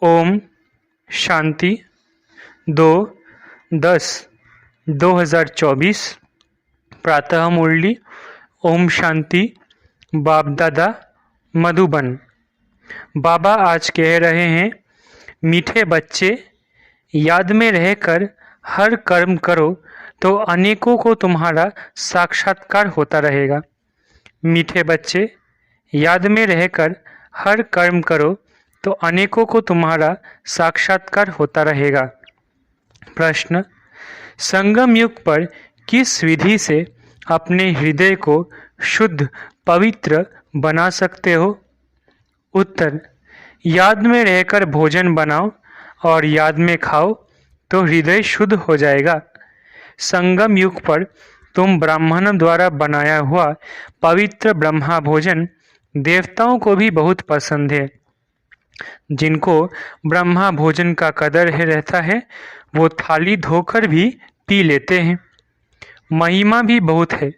ओम शांति 2/10/2024 प्रातः मुरली। ओम शांति। बाप दादा मधुबन। बाबा आज कह रहे हैं, मीठे बच्चे, याद में रहकर हर कर्म करो तो अनेकों को तुम्हारा साक्षात्कार होता रहेगा। मीठे बच्चे, याद में रहकर हर कर्म करो तो अनेकों को तुम्हारा साक्षात्कार होता रहेगा। प्रश्न: संगम युग पर किस विधि से अपने हृदय को शुद्ध पवित्र बना सकते हो? उत्तर: याद में रहकर भोजन बनाओ और याद में खाओ तो हृदय शुद्ध हो जाएगा। संगम युग पर तुम ब्राह्मणों द्वारा बनाया हुआ पवित्र ब्रह्मा भोजन देवताओं को भी बहुत पसंद है। जिनको ब्रह्मा भोजन का कदर रहता है वो थाली धोकर भी पी लेते हैं। महिमा भी बहुत है।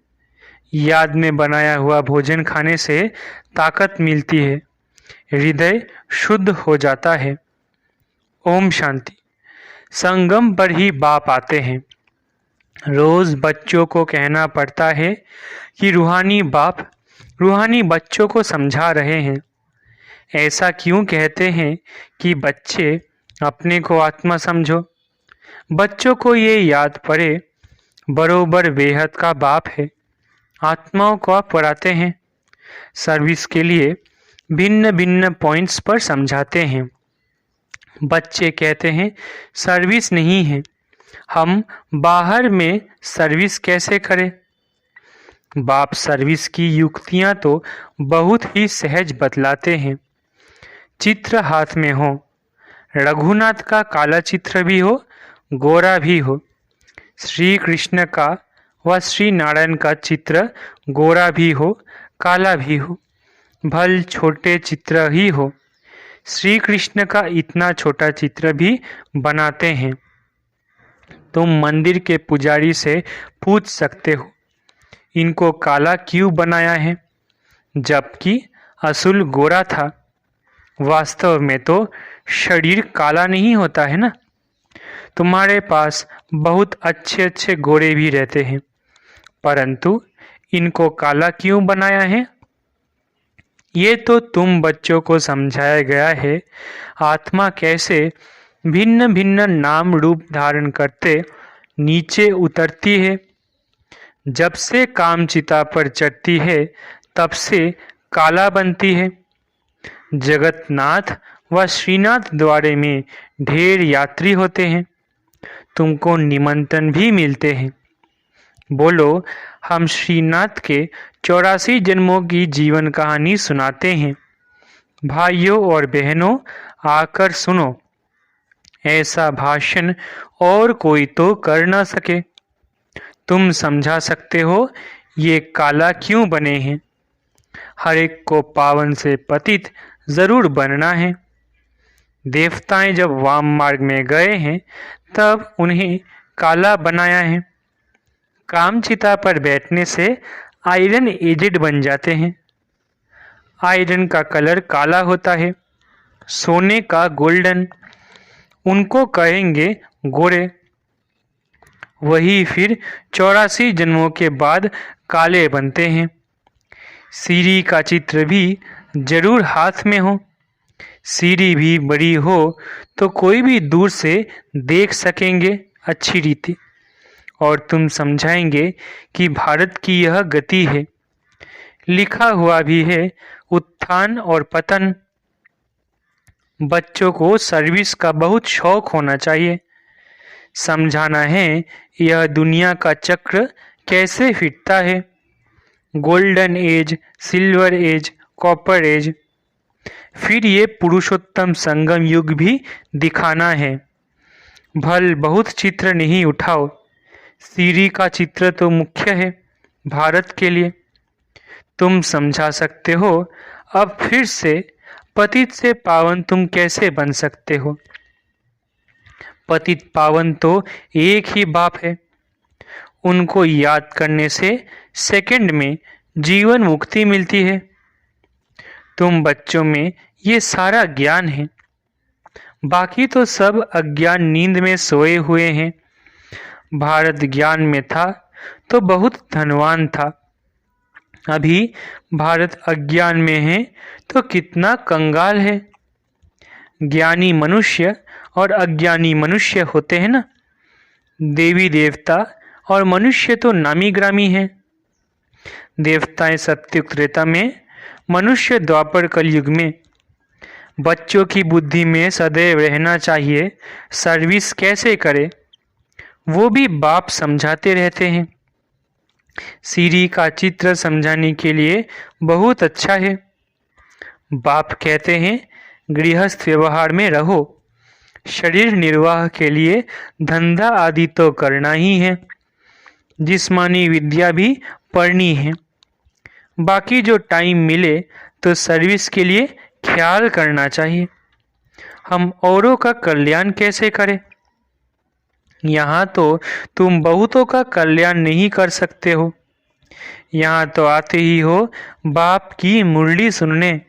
याद में बनाया हुआ भोजन खाने से ताकत मिलती है, हृदय शुद्ध हो जाता है। ओम शांति। संगम पर ही बाप आते हैं। रोज बच्चों को कहना पड़ता है कि रूहानी बाप रूहानी बच्चों को समझा रहे हैं। ऐसा क्यों कहते हैं कि बच्चे अपने को आत्मा समझो? बच्चों को ये याद पड़े बरोबर बेहद का बाप है। आत्माओं को आप पढ़ाते हैं, सर्विस के लिए भिन्न भिन्न पॉइंट्स पर समझाते हैं। बच्चे कहते हैं सर्विस नहीं है, हम बाहर में सर्विस कैसे करें? बाप सर्विस की युक्तियां तो बहुत ही सहज बतलाते हैं। चित्र हाथ में हो, रघुनाथ का काला चित्र भी हो, गोरा भी हो। श्री कृष्ण का व श्री नारायण का चित्र गोरा भी हो, काला भी हो, भल छोटे चित्र ही हो। श्री कृष्ण का इतना छोटा चित्र भी बनाते हैं। तुम मंदिर के पुजारी से पूछ सकते हो, इनको काला क्यों बनाया है, जबकि असुल गोरा था। वास्तव में तो शरीर काला नहीं होता है ना। तुम्हारे पास बहुत अच्छे अच्छे गोरे भी रहते हैं, परंतु इनको काला क्यों बनाया है? ये तो तुम बच्चों को समझाया गया है आत्मा कैसे भिन्न भिन्न नाम रूप धारण करते नीचे उतरती है। जब से कामचिता पर चढ़ती है तब से काला बनती है। जगन्नाथ व श्रीनाथ द्वारे में ढेर यात्री होते हैं, तुमको निमंत्रण भी मिलते हैं। बोलो, हम श्रीनाथ के 84 जन्मों की जीवन कहानी सुनाते हैं। भाइयों और बहनों, आकर सुनो। ऐसा भाषण और कोई तो कर ना सके। तुम समझा सकते हो ये काला क्यों बने हैं। हर एक को पावन से पतित जरूर बनना है। देवताएं जब वाम मार्ग में गए हैं तब उन्हें काला बनाया है। कामचिता पर बैठने से आयरन एजेड बन जाते हैं। आयरन का कलर काला होता है, सोने का गोल्डन। उनको कहेंगे गोरे। वही फिर 84 जन्मों के बाद काले बनते हैं। सीरी का चित्र भी जरूर हाथ में हो। सीरी भी बड़ी हो तो कोई भी दूर से देख सकेंगे अच्छी रीति, और तुम समझाएंगे कि भारत की यह गति है। लिखा हुआ भी है उत्थान और पतन। बच्चों को सर्विस का बहुत शौक होना चाहिए। समझाना है यह दुनिया का चक्र कैसे फिरता है। Golden age, silver age, copper age, फिर ये पुरुषोत्तम संगम युग भी दिखाना है। भल बहुत चित्र नहीं उठाओ, सीरी का चित्र तो मुख्य है भारत के लिए। तुम समझा सकते हो। अब फिर से पतित से पावन तुम कैसे बन सकते हो? पतित पावन तो एक ही बाप है। उनको याद करने से सेकंड में जीवन मुक्ति मिलती है। तुम बच्चों में ये सारा ज्ञान है। बाकी तो सब अज्ञान नींद में सोए हुए हैं। भारत ज्ञान में था तो बहुत धनवान था, अभी भारत अज्ञान में है तो कितना कंगाल है। ज्ञानी मनुष्य और अज्ञानी मनुष्य होते हैं ना। देवी देवता और मनुष्य तो नामी ग्रामी हैं। देवताएं सत्युग त्रेता में, मनुष्य द्वापर कलयुग में। बच्चों की बुद्धि में सदैव रहना चाहिए सर्विस कैसे करे, वो भी बाप समझाते रहते हैं। सीढ़ी का चित्र समझाने के लिए बहुत अच्छा है। बाप कहते हैं गृहस्थ व्यवहार में रहो, शरीर निर्वाह के लिए धंधा आदि तो करना ही है, जिस्मानी विद्या भी पढ़नी है। बाकी जो टाइम मिले तो सर्विस के लिए ख्याल करना चाहिए। हम औरों का कल्याण कैसे करें? यहाँ तो तुम बहुतों का कल्याण नहीं कर सकते हो। यहाँ तो आते ही हो बाप की मुरली सुनने,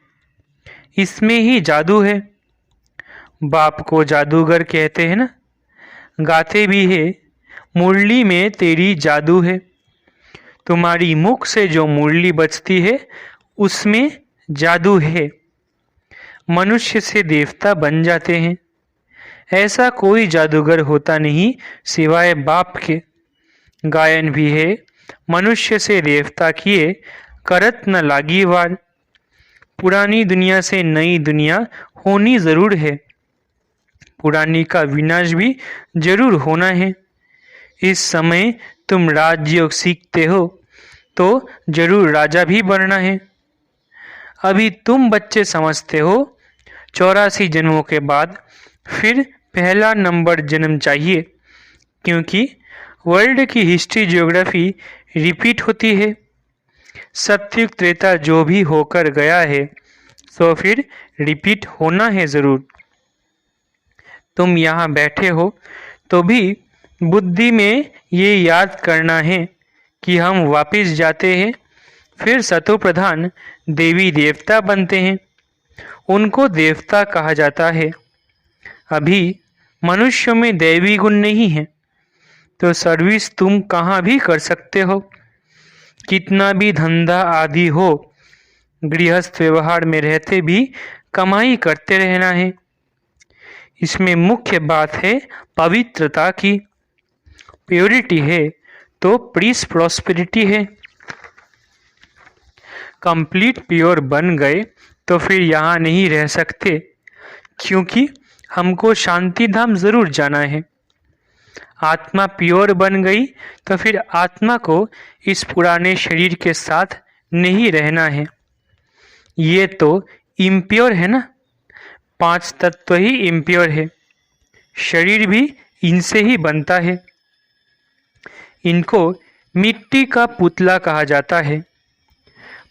इसमें ही जादू है। बाप को जादूगर कहते हैं ना। गाते भी है मुरली में तेरी जादू है। तुम्हारी मुख से जो मुरली बजती है उसमें जादू है। मनुष्य से देवता बन जाते हैं। ऐसा कोई जादूगर होता नहीं सिवाय बाप के। गायन भी है मनुष्य से देवता किए, करत न लागी वार। पुरानी दुनिया से नई दुनिया होनी जरूर है, पुरानी का विनाश भी जरूर होना है। इस समय तुम राजयोग सीखते हो तो जरूर राजा भी बनना है। अभी तुम बच्चे समझते हो 84 जन्मों के बाद फिर पहला नंबर जन्म चाहिए, क्योंकि वर्ल्ड की हिस्ट्री ज्योग्राफी रिपीट होती है। सत्युग त्रेता जो भी होकर गया है तो फिर रिपीट होना है जरूर। तुम यहाँ बैठे हो तो भी बुद्धि में ये याद करना है कि हम वापस जाते हैं, फिर सतो प्रधान देवी देवता बनते हैं, उनको देवता कहा जाता है। अभी मनुष्य में दैवी गुण नहीं है तो सर्विस तुम कहाँ भी कर सकते हो। कितना भी धंधा आदि हो, गृहस्थ व्यवहार में रहते भी कमाई करते रहना है। इसमें मुख्य बात है पवित्रता की। प्योरिटी है तो पीस प्रॉस्पेरिटी है। कंप्लीट प्योर बन गए तो फिर यहाँ नहीं रह सकते, क्योंकि हमको शांति धाम जरूर जाना है। आत्मा प्योर बन गई तो फिर आत्मा को इस पुराने शरीर के साथ नहीं रहना है। ये तो इम्प्योर है ना। 5 तत्व ही इम्प्योर है, शरीर भी इनसे ही बनता है। इनको मिट्टी का पुतला कहा जाता है।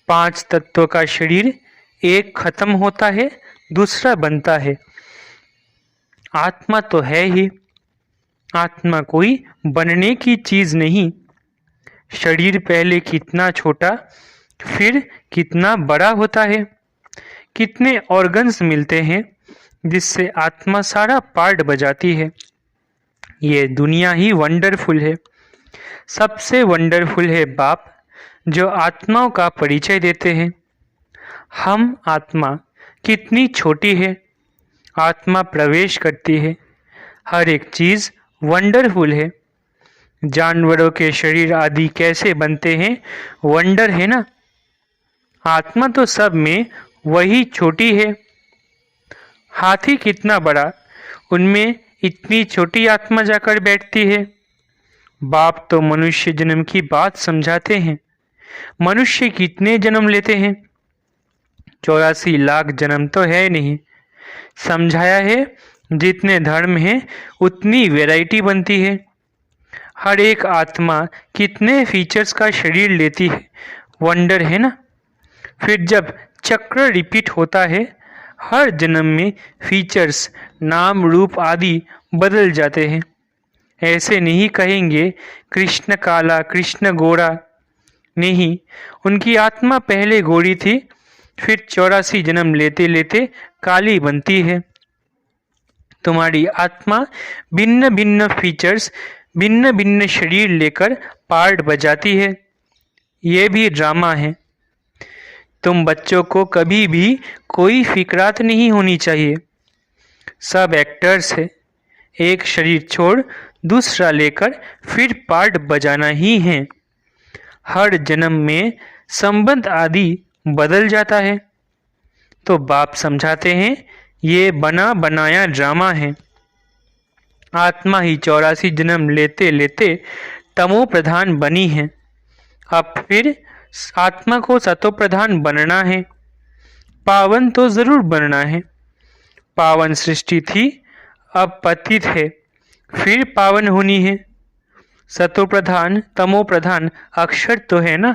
5 तत्वों का शरीर एक खत्म होता है, दूसरा बनता है। आत्मा तो है ही, आत्मा कोई बनने की चीज नहीं। शरीर पहले कितना छोटा फिर कितना बड़ा होता है। कितने ऑर्गन्स मिलते हैं जिससे आत्मा सारा पार्ट बजाती है। ये दुनिया ही वंडरफुल है। सबसे वंडरफुल है बाप, जो आत्माओं का परिचय देते हैं। हम आत्मा कितनी छोटी है, आत्मा प्रवेश करती है। हर एक चीज वंडरफुल है। जानवरों के शरीर आदि कैसे बनते हैं, वंडर है ना। आत्मा तो सब में वही छोटी है। हाथी कितना बड़ा, उनमें इतनी छोटी आत्मा जाकर बैठती है। बाप तो मनुष्य जन्म की बात समझाते हैं। मनुष्य कितने जन्म लेते हैं? 84 लाख जन्म तो है नहीं। समझाया है जितने धर्म हैं उतनी वैरायटी बनती है। हर एक आत्मा कितने फीचर्स का शरीर लेती है, वंडर है ना। फिर जब चक्र रिपीट होता है, हर जन्म में फीचर्स, नाम रूप आदि बदल जाते हैं। ऐसे नहीं कहेंगे कृष्ण काला कृष्ण गोरा, नहीं। उनकी आत्मा पहले गोरी थी, फिर 84 जन्म लेते लेते काली बनती है। तुम्हारी आत्मा भिन्न भिन्न फीचर्स, भिन्न भिन्न शरीर लेकर पार्ट बजाती है। ये भी ड्रामा है। तुम बच्चों को कभी भी कोई फिक्रात नहीं होनी चाहिए। सब एक्टर्स है। एक शरीर छोड़ दूसरा लेकर फिर पार्ट बजाना ही है। हर जन्म में संबंध आदि बदल जाता है। तो बाप समझाते हैं ये बना बनाया ड्रामा है। आत्मा ही 84 जन्म लेते लेते तमो प्रधान बनी है। अब फिर आत्मा को सतो प्रधान बनना है। पावन तो जरूर बनना है। पावन सृष्टि थी, अब पतित है, फिर पावन होनी है। सतो प्रधान तमो प्रधान अक्षर तो है ना।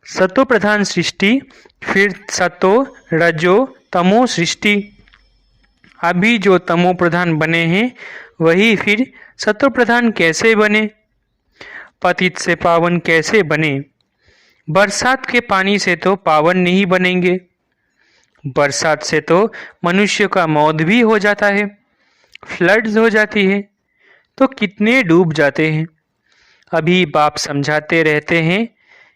सतो प्रधान सृष्टि, फिर सतो रजो तमो सृष्टि। अभी जो तमो प्रधान बने हैं वही फिर सतो प्रधान कैसे बने? पतित से पावन कैसे बने? बरसात के पानी से तो पावन नहीं बनेंगे। बरसात से तो मनुष्य का मौत भी हो जाता है, फ्लड्स हो जाती है, तो कितने डूब जाते हैं। अभी बाप समझाते रहते हैं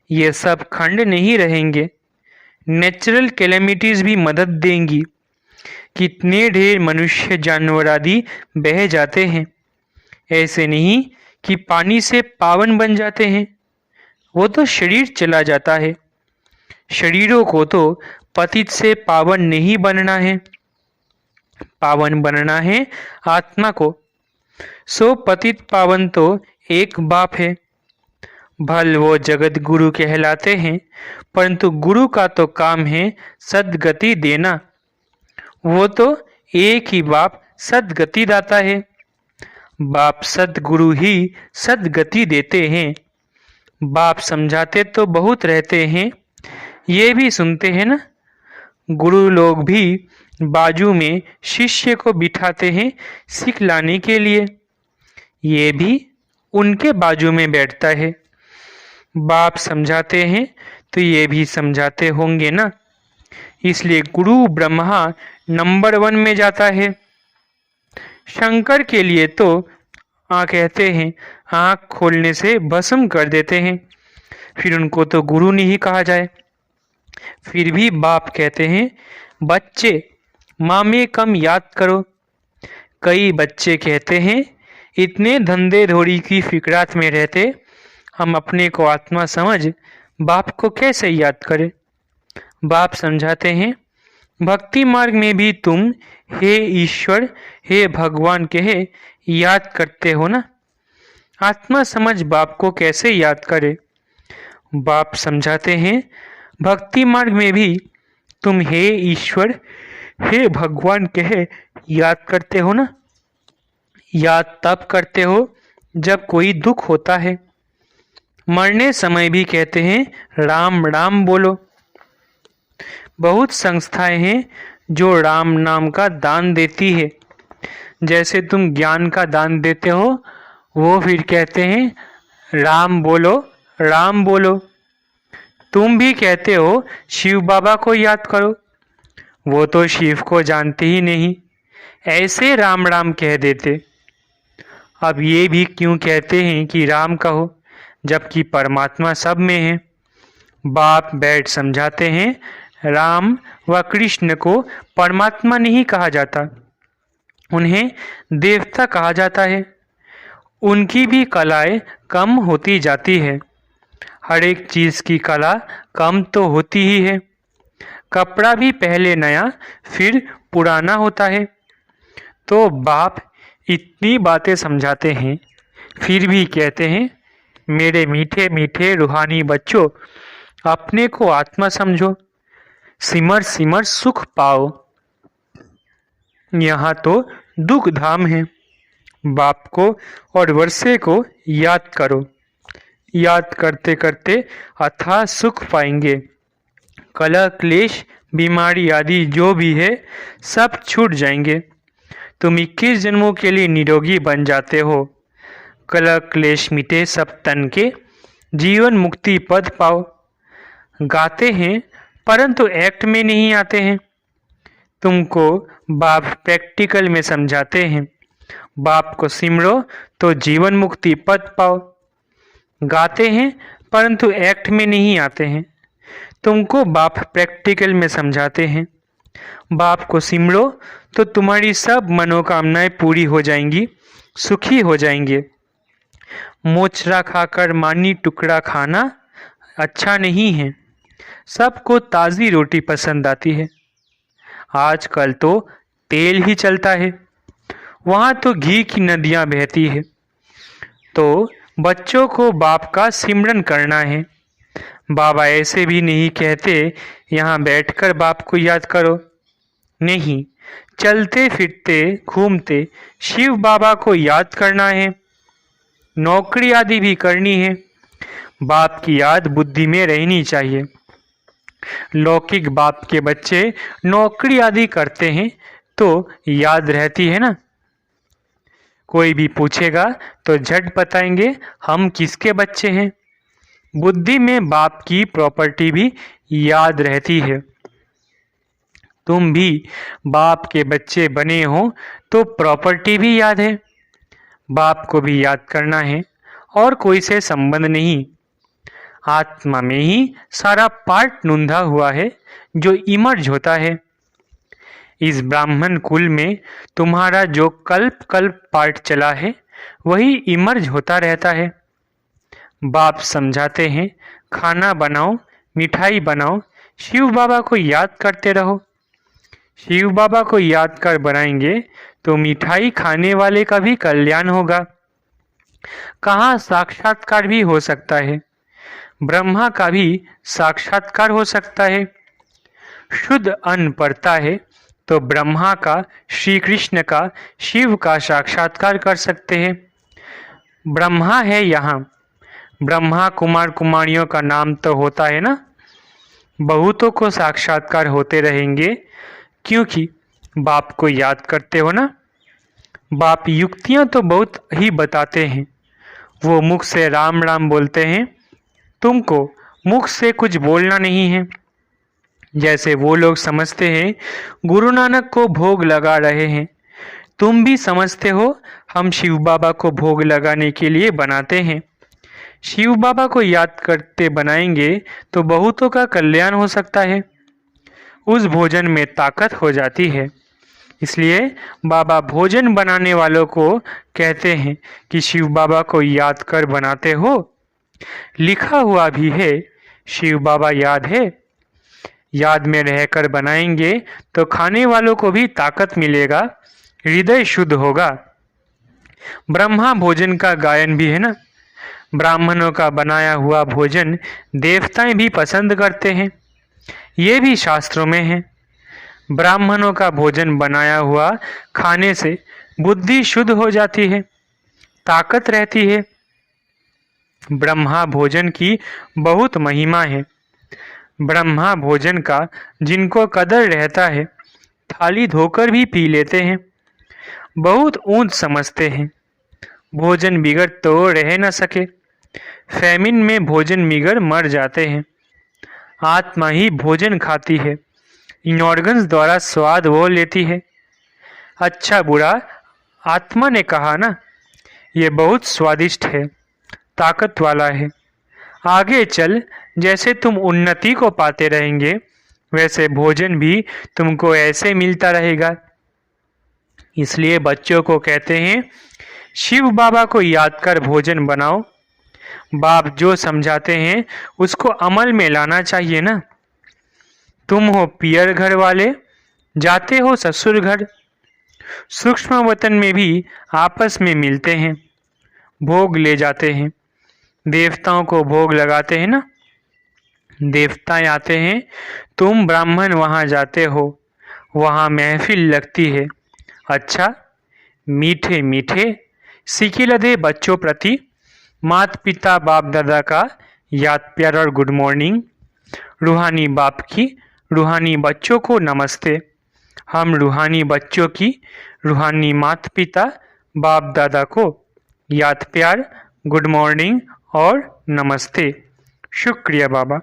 ये सब खंड नहीं रहेंगे। नेचुरल कैलेमिटीज भी मदद देंगी। कितने ढेर मनुष्य जानवर आदि बह जाते हैं। ऐसे नहीं कि पानी से पावन बन जाते हैं, वो तो शरीर चला जाता है। शरीरों को तो पतित से पावन नहीं बनना है, पावन बनना है आत्मा को। सो पतित पावन तो एक बाप है। भल वो जगत गुरु कहलाते हैं, परंतु गुरु का तो काम है सद्गति देना। वो तो एक ही बाप सद्गति दाता है। बाप सद्गुरु ही सद्गति देते हैं। बाप समझाते तो बहुत रहते हैं, ये भी सुनते हैं ना। गुरु लोग भी बाजू में शिष्य को बिठाते हैं सिखलाने के लिए। ये भी उनके बाजू में बैठता है। बाप समझाते हैं तो ये भी समझाते होंगे ना। इसलिए गुरु ब्रह्मा नंबर 1 में जाता है। शंकर के लिए तो कहते हैं आँख खोलने से भस्म कर देते हैं, फिर उनको तो गुरु नहीं कहा जाए। फिर भी बाप कहते हैं बच्चे माँ में कम याद करो। कई बच्चे कहते हैं इतने धंधे धोड़ी की फिक्रात में रहते, हम अपने को आत्मा समझ बाप को कैसे याद करें। बाप समझाते हैं भक्ति मार्ग में भी तुम हे ईश्वर हे भगवान कहे याद करते हो ना। आत्मा समझ बाप को कैसे याद करे। बाप समझाते हैं भक्ति मार्ग में भी तुम हे ईश्वर हे भगवान कहे याद करते हो ना। याद तब करते हो जब कोई दुख होता है। मरने समय भी कहते हैं राम राम बोलो। बहुत संस्थाएं हैं जो राम नाम का दान देती है। जैसे तुम ज्ञान का दान देते हो, वो फिर कहते हैं राम बोलो राम बोलो। तुम भी कहते हो शिव बाबा को याद करो, वो तो शिव को जानते ही नहीं, ऐसे राम राम कह देते। अब ये भी क्यों कहते हैं कि राम कहो, जबकि परमात्मा सब में है। बाप बैठ समझाते हैं राम व कृष्ण को परमात्मा नहीं कहा जाता, उन्हें देवता कहा जाता है। उनकी भी कलाएं कम होती जाती है। हर एक चीज़ की कला कम तो होती ही है। कपड़ा भी पहले नया फिर पुराना होता है। तो बाप इतनी बातें समझाते हैं, फिर भी कहते हैं मेरे मीठे मीठे रूहानी बच्चों, अपने को आत्मा समझो, सिमर सिमर सुख पाओ। यहाँ तो दुख धाम है। बाप को और वर्षे को याद करो। याद करते करते अथाह सुख पाएंगे। कलह क्लेश बीमारी आदि जो भी है सब छूट जाएंगे। तुम 21 जन्मों के लिए निरोगी बन जाते हो। कलह क्लेश मिटे सब तन के, जीवन मुक्ति पद पाओ। गाते हैं परंतु एक्ट में नहीं आते हैं। तुमको बाप प्रैक्टिकल में समझाते हैं। बाप को सिमरो तो जीवन मुक्ति पद पाओ। गाते हैं परंतु एक्ट में नहीं आते हैं। तुमको बाप प्रैक्टिकल में समझाते हैं। बाप को सिमरो तो तुम्हारी सब मनोकामनाएं पूरी हो जाएंगी, सुखी हो जाएंगे। मोचरा खाकर मानी टुकड़ा खाना अच्छा नहीं है। सबको ताज़ी रोटी पसंद आती है। आजकल तो तेल ही चलता है, वहाँ तो घी की नदियाँ बहती है। तो बच्चों को बाप का सिमरन करना है। बाबा ऐसे भी नहीं कहते यहाँ बैठकर बाप को याद करो। नहीं, चलते फिरते घूमते शिव बाबा को याद करना है। नौकरी आदि भी करनी है। बाप की याद बुद्धि में रहनी चाहिए। लौकिक बाप के बच्चे नौकरी आदि करते हैं तो याद रहती है ना। कोई भी पूछेगा तो झट बताएंगे हम किसके बच्चे हैं। बुद्धि में बाप की प्रॉपर्टी भी याद रहती है। तुम भी बाप के बच्चे बने हो तो प्रॉपर्टी भी याद है। बाप को भी याद करना है और कोई से संबंध नहीं। आत्मा में ही सारा पार्ट नूंधा हुआ है जो इमर्ज होता है। इस ब्राह्मण कुल में तुम्हारा जो कल्प कल्प पार्ट चला है वही इमर्ज होता रहता है। बाप समझाते हैं खाना बनाओ, मिठाई बनाओ, शिव बाबा को याद करते रहो। शिव बाबा को याद कर बनाएंगे तो मिठाई खाने वाले का भी कल्याण होगा। कहाँ साक्षात्कार भी हो सकता है। ब्रह्मा का भी साक्षात्कार हो सकता है। शुद्ध अन्न पड़ता है तो ब्रह्मा का, श्री कृष्ण का, शिव का साक्षात्कार कर सकते हैं। ब्रह्मा है यहाँ। ब्रह्मा कुमार कुमारियों का नाम तो होता है ना। बहुतों को साक्षात्कार होते रहेंगे क्योंकि बाप को याद करते हो ना। बाप युक्तियाँ तो बहुत ही बताते हैं। वो मुख से राम राम बोलते हैं। तुमको मुख से कुछ बोलना नहीं है। जैसे वो लोग समझते हैं गुरु नानक को भोग लगा रहे हैं, तुम भी समझते हो हम शिव बाबा को भोग लगाने के लिए बनाते हैं। शिव बाबा को याद करते बनाएंगे तो बहुतों का कल्याण हो सकता है। उस भोजन में ताकत हो जाती है। इसलिए बाबा भोजन बनाने वालों को कहते हैं कि शिव बाबा को याद कर बनाते हो। लिखा हुआ भी है, शिव बाबा याद है। याद में रहकर बनाएंगे तो खाने वालों को भी ताकत मिलेगा, हृदय शुद्ध होगा। ब्रह्मा भोजन का गायन भी है ना। ब्राह्मणों का बनाया हुआ भोजन देवताएं भी पसंद करते हैं। ये भी शास्त्रों में है। ब्राह्मणों का भोजन बनाया हुआ खाने से बुद्धि शुद्ध हो जाती है, ताकत रहती है। ब्रह्मा भोजन की बहुत महिमा है। ब्रह्मा भोजन का जिनको कदर रहता है थाली धोकर भी पी लेते हैं। बहुत ऊंच समझते हैं। भोजन बिगड़ तो रह न सके। फैमिन में भोजन बिगड़ मर जाते हैं। आत्मा ही भोजन खाती है। इन ऑर्गन्स द्वारा स्वाद वो लेती है। अच्छा बुरा आत्मा ने कहा ना, ये बहुत स्वादिष्ट है, ताकत वाला है। आगे चल जैसे तुम उन्नति को पाते रहेंगे वैसे भोजन भी तुमको ऐसे मिलता रहेगा। इसलिए बच्चों को कहते हैं शिव बाबा को याद कर भोजन बनाओ। बाप जो समझाते हैं उसको अमल में लाना चाहिए ना। तुम हो पियर घर वाले, जाते हो ससुर घर। सूक्ष्म वतन में भी आपस में मिलते हैं, भोग ले जाते हैं। देवताओं को भोग लगाते हैं ना। देवताएं आते हैं, तुम ब्राह्मण वहाँ जाते हो, वहाँ महफिल लगती है। अच्छा, मीठे मीठे सिकिलदे बच्चों प्रति माता पिता बाप दादा का याद प्यार और गुड मॉर्निंग। रूहानी बाप की रूहानी बच्चों को नमस्ते। हम रूहानी बच्चों की रूहानी माता पिता बाप दादा को याद प्यार, गुड मॉर्निंग और नमस्ते। शुक्रिया बाबा।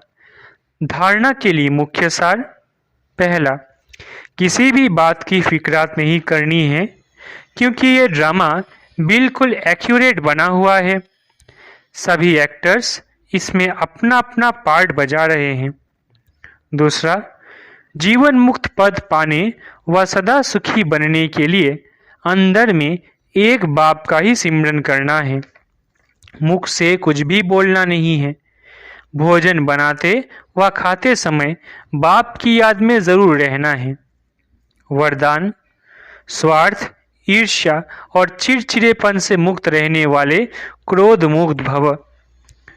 धारणा के लिए मुख्य सार। पहला, किसी भी बात की फिक्रात नहीं करनी है, क्योंकि ये ड्रामा बिल्कुल एक्यूरेट बना हुआ है। सभी एक्टर्स इसमें अपना अपना पार्ट बजा रहे हैं। दूसरा, जीवन मुक्त पद पाने व सदा सुखी बनने के लिए अंदर में एक बाप का ही सिमरन करना है। मुख से कुछ भी बोलना नहीं है। भोजन बनाते व खाते समय बाप की याद में जरूर रहना है। वरदान, स्वार्थ, ईर्ष्या और चिड़चिड़ेपन से मुक्त रहने वाले क्रोध मुक्त भव।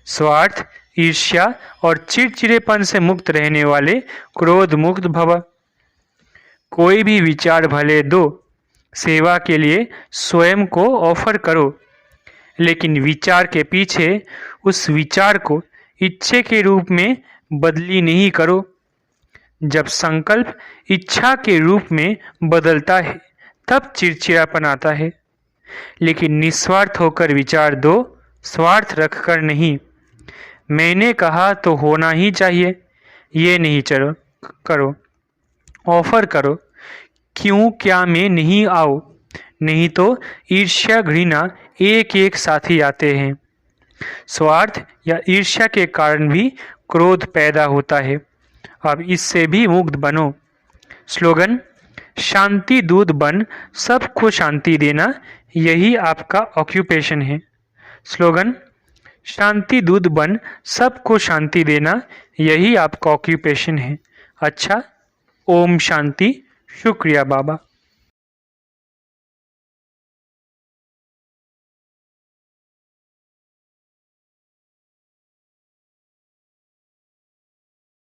स्वार्थ, ईर्ष्या और चिड़चिड़ेपन से मुक्त रहने वाले क्रोध मुक्त भव। कोई भी विचार भले दो, सेवा के लिए स्वयं को ऑफर करो, लेकिन विचार के पीछे उस विचार को इच्छे के रूप में बदली नहीं करो। जब संकल्प इच्छा के रूप में बदलता है तब चिड़चिड़ापन आता है, लेकिन निस्वार्थ होकर विचार दो, स्वार्थ रखकर नहीं। मैंने कहा तो होना ही चाहिए, ये नहीं चलो करो। ऑफर करो, क्यों क्या में नहीं आओ, नहीं तो ईर्ष्या घृणा एक एक साथ ही आते हैं। स्वार्थ या ईर्ष्या के कारण भी क्रोध पैदा होता है। अब इससे भी मुक्त बनो। स्लोगन, शांति दूत बन सबको शांति देना, यही आपका ऑक्यूपेशन है। स्लोगन, शांति दूत बन सबको शांति देना, यही आपका ऑक्यूपेशन है। अच्छा, ओम शांति। शुक्रिया बाबा।